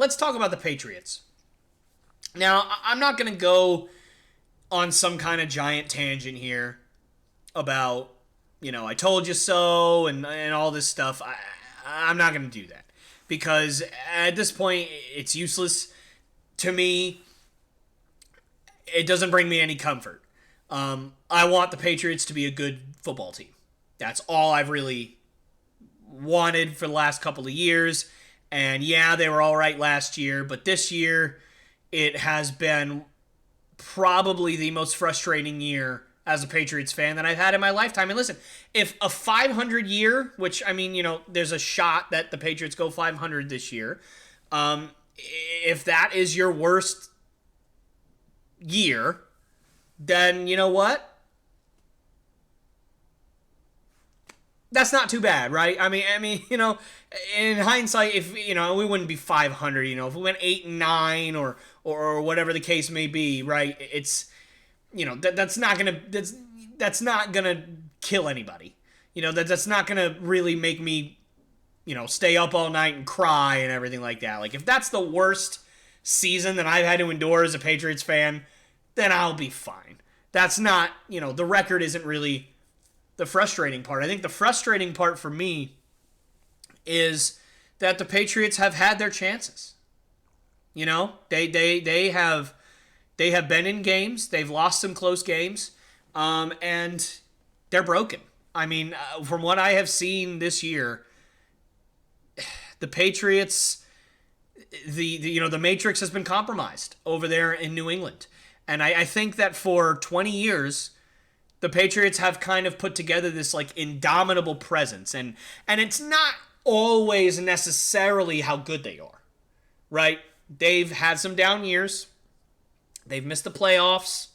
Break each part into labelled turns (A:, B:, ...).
A: let's talk about the Patriots. Now, I'm not going to go on some kind of giant tangent here about, I told you so and all this stuff. I'm not going to do that because at this point, it's useless to me. It doesn't bring me any comfort. I want the Patriots to be a good football team. That's all I've really wanted for the last couple of years. And yeah, they were all right last year, but this year it has been probably the most frustrating year as a Patriots fan that I've had in my lifetime. And listen, if a 500 year, which I mean, there's a shot that the Patriots go 500 this year, if that is your worst year, then you know what? That's not too bad, right? I mean, in hindsight, if we wouldn't be 500, if we went 8-9 or whatever the case may be, right? It's that's not gonna kill anybody. That's not gonna really make me stay up all night and cry and everything like that. Like if that's the worst season that I've had to endure as a Patriots fan, then I'll be fine. That's not, the record isn't really the frustrating part. I think the frustrating part for me is that the Patriots have had their chances. They have been in games, they've lost some close games, and they're broken. I mean, from what I have seen this year, the Patriots, the matrix has been compromised over there in New England. And I think that for 20 years, the Patriots have kind of put together this like indomitable presence. And it's not always necessarily how good they are, right? They've had some down years. They've missed the playoffs.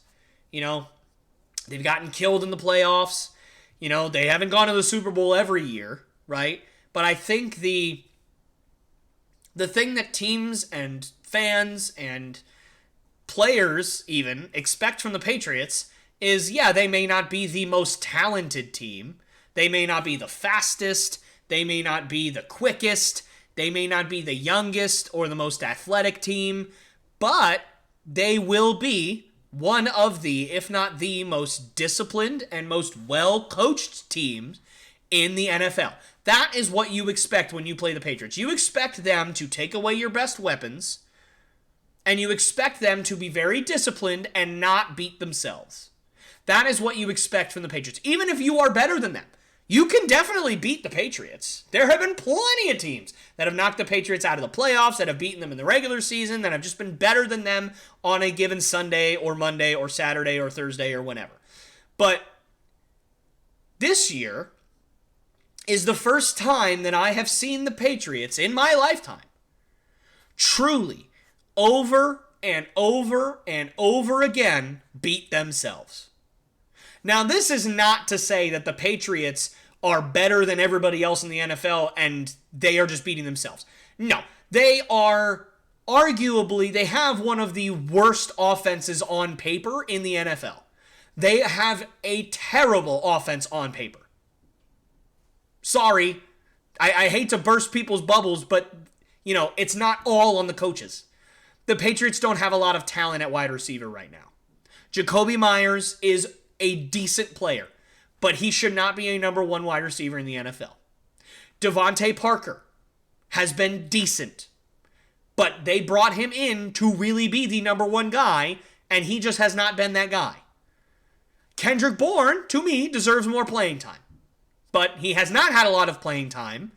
A: They've gotten killed in the playoffs. They haven't gone to the Super Bowl every year, right? But I think the thing that teams and fans and players even expect from the Patriots is, yeah, they may not be the most talented team. They may not be the fastest. They may not be the quickest. They may not be the youngest or the most athletic team, but they will be one of the, if not the most disciplined and most well-coached teams in the NFL. That is what you expect when you play the Patriots. You expect them to take away your best weapons, and you expect them to be very disciplined and not beat themselves. That is what you expect from the Patriots. Even if you are better than them, you can definitely beat the Patriots. There have been plenty of teams that have knocked the Patriots out of the playoffs, that have beaten them in the regular season, that have just been better than them on a given Sunday or Monday or Saturday or Thursday or whenever. But this year is the first time that I have seen the Patriots in my lifetime truly over and over and over again beat themselves. Now, this is not to say that the Patriots are better than everybody else in the NFL and they are just beating themselves. No, they are arguably, they have one of the worst offenses on paper in the NFL. They have a terrible offense on paper. Sorry, I hate to burst people's bubbles, but, it's not all on the coaches. The Patriots don't have a lot of talent at wide receiver right now. Jacoby Myers is a decent player, but he should not be a number one wide receiver in the NFL. Devontae Parker has been decent, but they brought him in to really be the number one guy, and he just has not been that guy. Kendrick Bourne, to me, deserves more playing time, but he has not had a lot of playing time,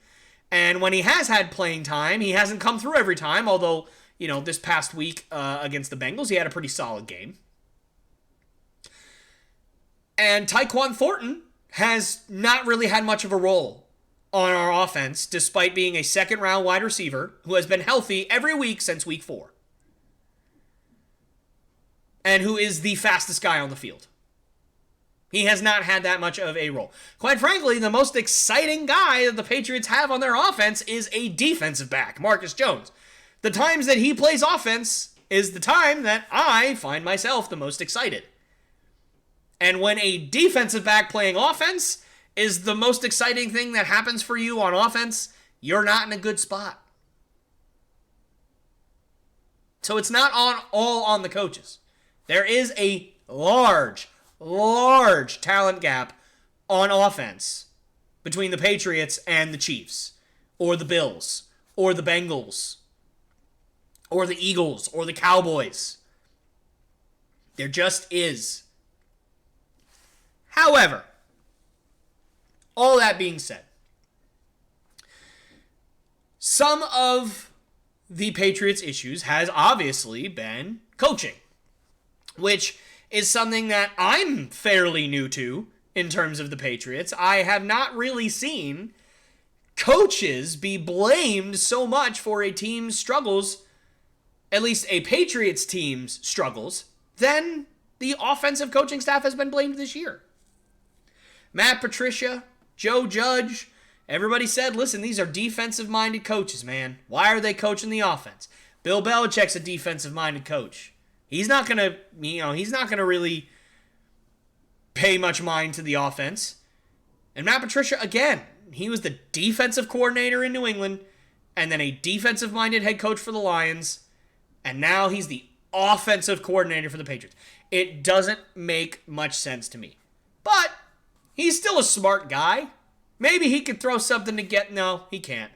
A: and when he has had playing time, he hasn't come through every time, although, this past week against the Bengals, he had a pretty solid game. And Tyquan Thornton has not really had much of a role on our offense, despite being a second-round wide receiver who has been healthy every week since week 4. And who is the fastest guy on the field. He has not had that much of a role. Quite frankly, the most exciting guy that the Patriots have on their offense is a defensive back, Marcus Jones. The times that he plays offense is the time that I find myself the most excited. And when a defensive back playing offense is the most exciting thing that happens for you on offense, you're not in a good spot. So it's not all on the coaches. There is a large talent gap on offense between the Patriots and the Chiefs, or the Bills, or the Bengals, or the Eagles, or the Cowboys. There just is. However, all that being said, some of the Patriots' issues has obviously been coaching, which is something that I'm fairly new to in terms of the Patriots. I have not really seen coaches be blamed so much for a team's struggles, at least a Patriots team's struggles, than the offensive coaching staff has been blamed this year. Matt Patricia, Joe Judge, everybody said, listen, these are defensive-minded coaches, man. Why are they coaching the offense? Bill Belichick's a defensive-minded coach. He's not going to really pay much mind to the offense. And Matt Patricia, again, he was the defensive coordinator in New England and then a defensive-minded head coach for the Lions, and now he's the offensive coordinator for the Patriots. It doesn't make much sense to me. But he's still a smart guy. Maybe he could throw something to get... No, he can't.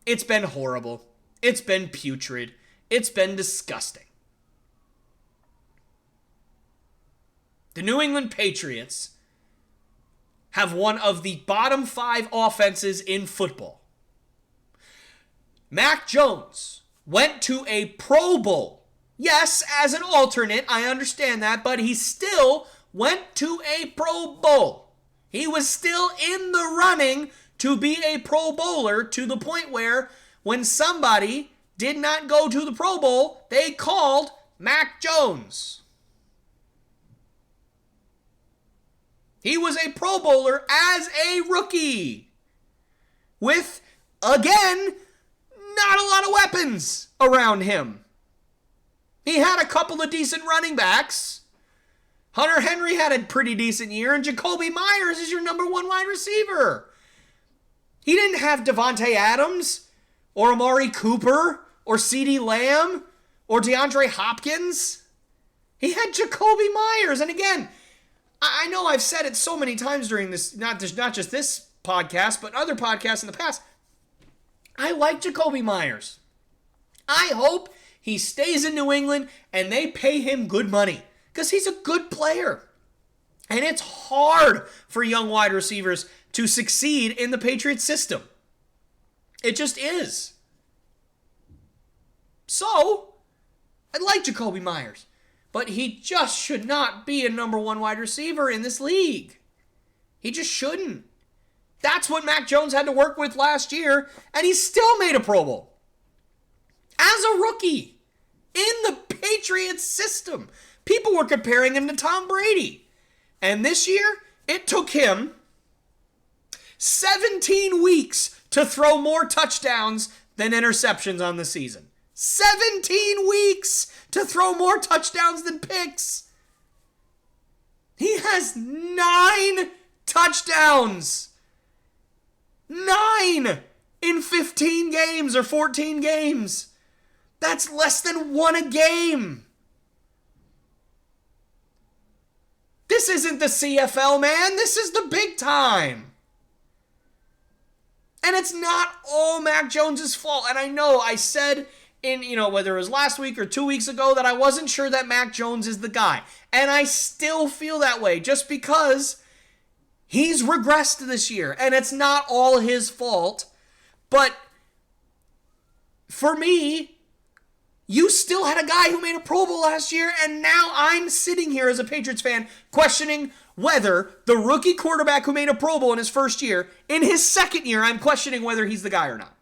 A: It's been horrible. It's been putrid. It's been disgusting. The New England Patriots have one of the bottom 5 offenses in football. Mac Jones went to a Pro Bowl. Yes, as an alternate, I understand that, but he still went to a Pro Bowl. He was still in the running to be a Pro Bowler, to the point where when somebody did not go to the Pro Bowl, they called Mac Jones. He was a Pro Bowler as a rookie with, again, not a lot of weapons around him. He had a couple of decent running backs. Hunter Henry had a pretty decent year, and Jacoby Myers is your number 1 wide receiver. He didn't have Devontae Adams or Amari Cooper or CeeDee Lamb or DeAndre Hopkins. He had Jacoby Myers. And again, I know I've said it so many times during this, not just this podcast, but other podcasts in the past. I like Jacoby Myers. I hope he stays in New England and they pay him good money because he's a good player. And it's hard for young wide receivers to succeed in the Patriots system. It just is. So, I like Jacoby Myers. But he just should not be a number 1 wide receiver in this league. He just shouldn't. That's what Mac Jones had to work with last year, and he still made a Pro Bowl. As a rookie, in the Patriots system. People were comparing him to Tom Brady. And this year, it took him 17 weeks to throw more touchdowns than interceptions on the season. 17 weeks to throw more touchdowns than picks. He has 9 touchdowns. 9 in 15 games or 14 games. That's less than 1 a game. This isn't the CFL, man. This is the big time. And it's not all Mac Jones' fault. And I know I said in, whether it was last week or 2 weeks ago, that I wasn't sure that Mac Jones is the guy. And I still feel that way just because he's regressed this year. And it's not all his fault. But for me, you still had a guy who made a Pro Bowl last year, and now I'm sitting here as a Patriots fan questioning whether the rookie quarterback who made a Pro Bowl in his first year, in his second year, I'm questioning whether he's the guy or not.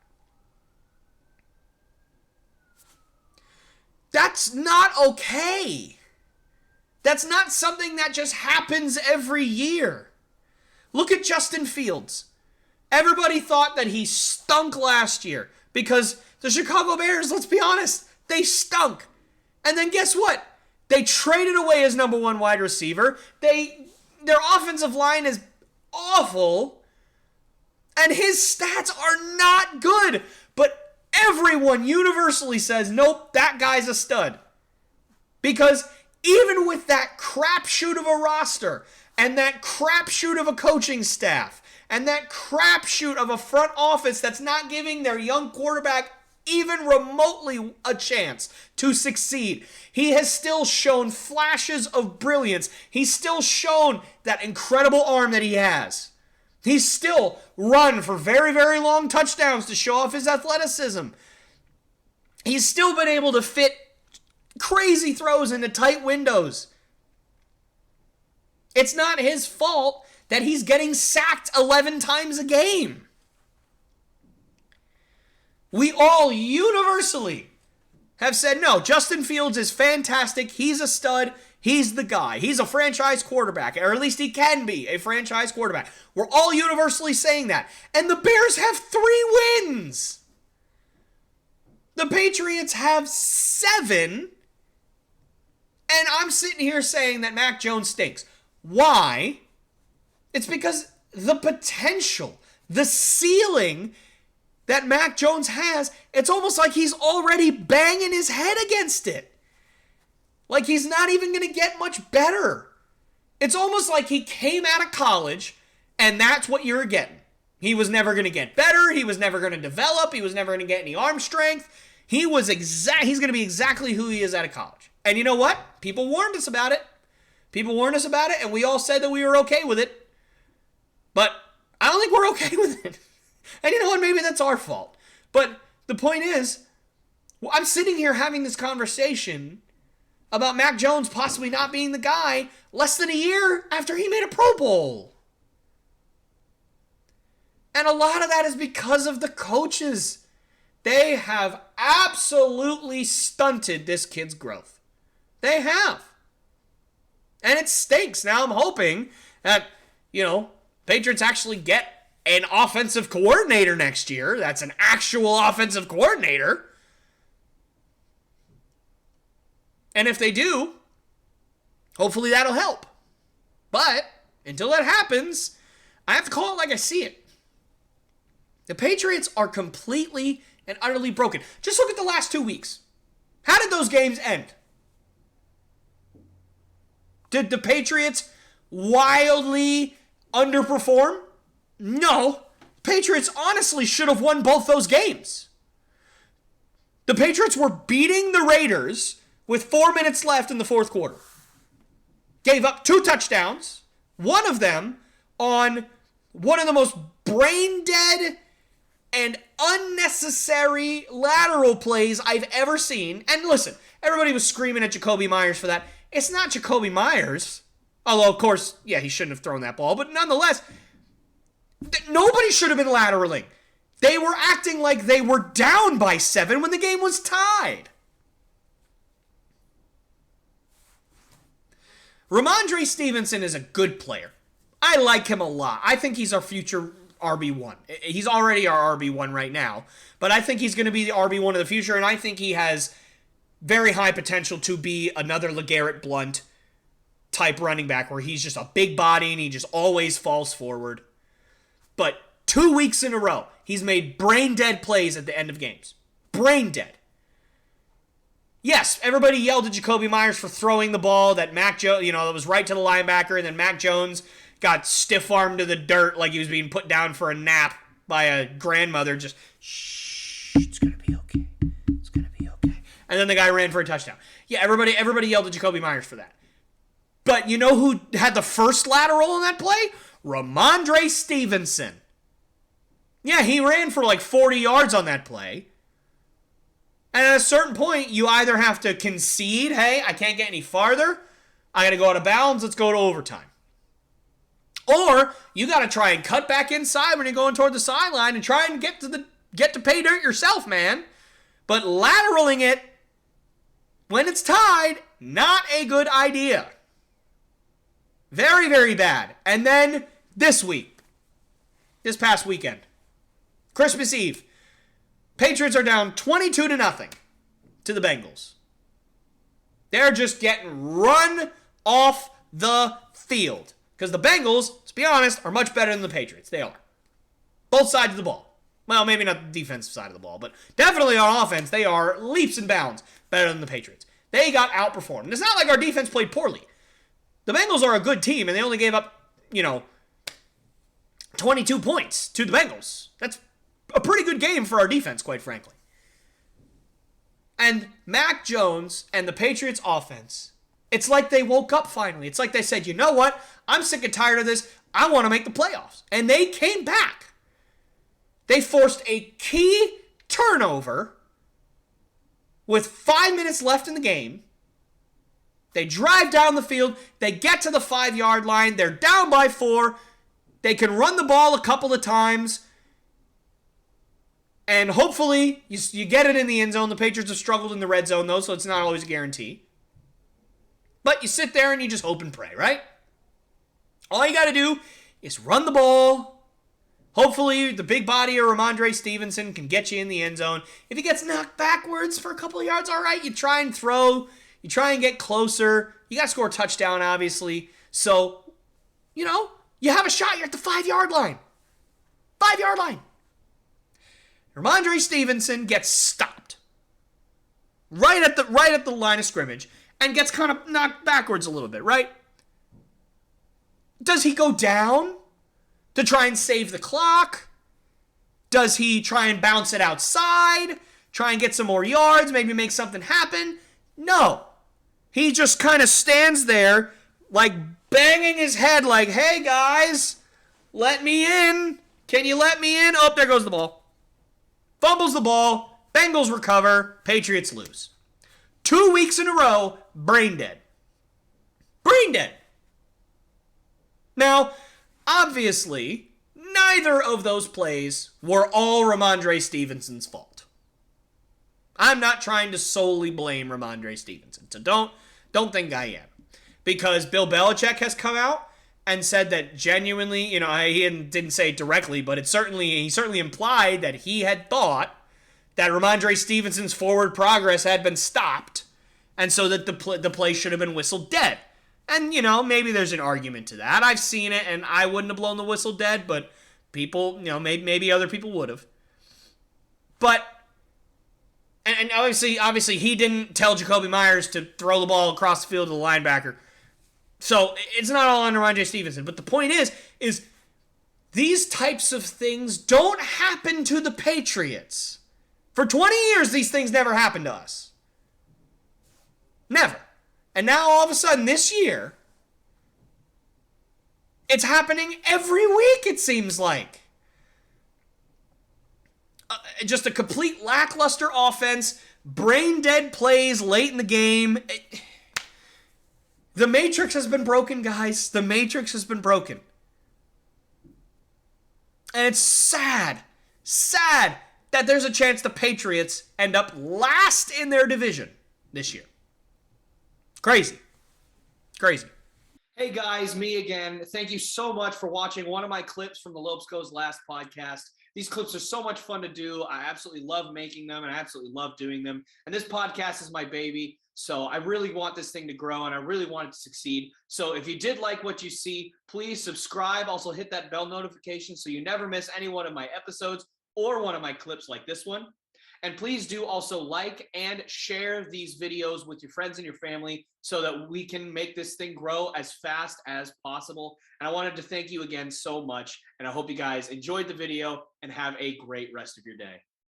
A: That's not okay. That's not something that just happens every year. Look at Justin Fields. Everybody thought that he stunk last year because the Chicago Bears, let's be honest, they stunk. And then guess what? They traded away his number 1 wide receiver. Their offensive line is awful. And his stats are not good. But everyone universally says, nope, that guy's a stud. Because even with that crapshoot of a roster and that crapshoot of a coaching staff and that crapshoot of a front office that's not giving their young quarterback even remotely a chance to succeed, he has still shown flashes of brilliance. He's still shown that incredible arm that he has. He's still run for very, very long touchdowns to show off his athleticism. He's still been able to fit crazy throws into tight windows. It's not his fault that he's getting sacked 11 times a game. We all universally have said, no, Justin Fields is fantastic. He's a stud. He's the guy. He's a franchise quarterback, or at least he can be a franchise quarterback. We're all universally saying that. And the Bears have 3 wins. The Patriots have 7. And I'm sitting here saying that Mac Jones stinks. Why? It's because the potential, the ceiling that Mac Jones has, it's almost like he's already banging his head against it. Like he's not even going to get much better. It's almost like he came out of college and that's what you're getting. He was never going to get better. He was never going to develop. He was never going to get any arm strength. He's going to be exactly who he is out of college. And you know what? People warned us about it. And we all said that we were okay with it. But I don't think we're okay with it. And you know what? Maybe that's our fault. But the point is, I'm sitting here having this conversation about Mac Jones possibly not being the guy less than a year after he made a Pro Bowl. And a lot of that is because of the coaches. They have absolutely stunted this kid's growth. They have. And it stinks. Now I'm hoping that, Patriots actually get an offensive coordinator next year. That's an actual offensive coordinator. And if they do, hopefully that'll help. But until that happens, I have to call it like I see it. The Patriots are completely and utterly broken. Just look at the last 2 weeks. How did those games end? Did the Patriots wildly underperform? No. Patriots honestly should have won both those games. The Patriots were beating the Raiders with 4 minutes left in the fourth quarter. Gave up 2 touchdowns, one of them on one of the most brain-dead and unnecessary lateral plays I've ever seen. And listen, everybody was screaming at Jacoby Myers for that. It's not Jacoby Myers. Although, of course, yeah, he shouldn't have thrown that ball. But nonetheless, nobody should have been lateraling. They were acting like they were down by 7 when the game was tied. Ramondre Stevenson is a good player. I like him a lot. I think he's our future RB1. He's already our RB1 right now. But I think he's going to be the RB1 of the future. And I think he has very high potential to be another LeGarrette Blount type running back where he's just a big body and he just always falls forward. But 2 weeks in a row, he's made brain-dead plays at the end of games. Brain-dead. Yes, everybody yelled at Jacoby Myers for throwing the ball that Mac Jones, that was right to the linebacker, and then Mac Jones got stiff-armed to the dirt like he was being put down for a nap by a grandmother. Just, shh, it's going to be okay. It's going to be okay. And then the guy ran for a touchdown. Yeah, everybody yelled at Jacoby Myers for that. But you know who had the first lateral in that play? Ramondre Stevenson. Yeah, he ran for like 40 yards on that play. And at a certain point, you either have to concede, hey, I can't get any farther. I got to go out of bounds. Let's go to overtime. Or you got to try and cut back inside when you're going toward the sideline and try and get to pay dirt yourself, man. But lateraling it when it's tied, not a good idea. Very, very bad. And then this past weekend, Christmas Eve, Patriots are down 22-0 to the Bengals. They're just getting run off the field. Because the Bengals, to be honest, are much better than the Patriots. They are. Both sides of the ball. Well, maybe not the defensive side of the ball, but definitely on offense, they are leaps and bounds better than the Patriots. They got outperformed. And it's not like our defense played poorly. The Bengals are a good team, and they only gave up, 22 points to the Bengals. That's a pretty good game for our defense, quite frankly. And Mac Jones and the Patriots offense, it's like they woke up finally. It's like they said, you know what? I'm sick and tired of this. I want to make the playoffs. And they came back. They forced a key turnover with 5 minutes left in the game. They drive down the field. They get to the 5-yard line. They're down by 4. They can run the ball a couple of times. And hopefully you get it in the end zone. The Patriots have struggled in the red zone, though, so it's not always a guarantee. But you sit there and you just hope and pray, right? All you got to do is run the ball. Hopefully the big body of Ramondre Stevenson can get you in the end zone. If he gets knocked backwards for a couple of yards, all right, you try and throw. You try and get closer. You got to score a touchdown, obviously. So, you have a shot. You're at the 5-yard line. 5-yard line. Ramondre Stevenson gets stopped right at the line of scrimmage and gets kind of knocked backwards a little bit, right? Does he go down to try and save the clock? Does he try and bounce it outside, try and get some more yards, maybe make something happen? No. He just kind of stands there like banging his head like, hey guys, let me in. Can you let me in? Oh, there goes the ball. Fumbles the ball, Bengals recover, Patriots lose. 2 weeks in a row, brain dead. Brain dead. Now, obviously, neither of those plays were all Ramondre Stevenson's fault. I'm not trying to solely blame Ramondre Stevenson, so don't think I am. Because Bill Belichick has come out and said that genuinely, he didn't say it directly, but he certainly implied that he had thought that Ramondre Stevenson's forward progress had been stopped, and so that the play should have been whistled dead. And, maybe there's an argument to that. I've seen it, and I wouldn't have blown the whistle dead, but people, maybe other people would have. But, and obviously he didn't tell Jacoby Myers to throw the ball across the field to the linebacker. So it's not all on Ramondre Stevenson. But the point is these types of things don't happen to the Patriots. For 20 years, these things never happened to us. Never. And now all of a sudden this year, it's happening every week, it seems like. Just a complete lackluster offense, brain-dead plays late in the game. The Matrix has been broken, guys. The Matrix has been broken. And it's sad that there's a chance the Patriots end up last in their division this year. Crazy. Hey guys, me again. Thank you so much for watching one of my clips from the Lopes Goes Last podcast. These clips are so much fun to do. I absolutely love making them and I absolutely love doing them. And this podcast is my baby. So I really want this thing to grow and I really want it to succeed. So if you did like what you see, please subscribe. Also hit that bell notification so you never miss any one of my episodes or one of my clips like this one. And please do also like and share these videos with your friends and your family so that we can make this thing grow as fast as possible. And I wanted to thank you again so much. And I hope you guys enjoyed the video and have a great rest of your day.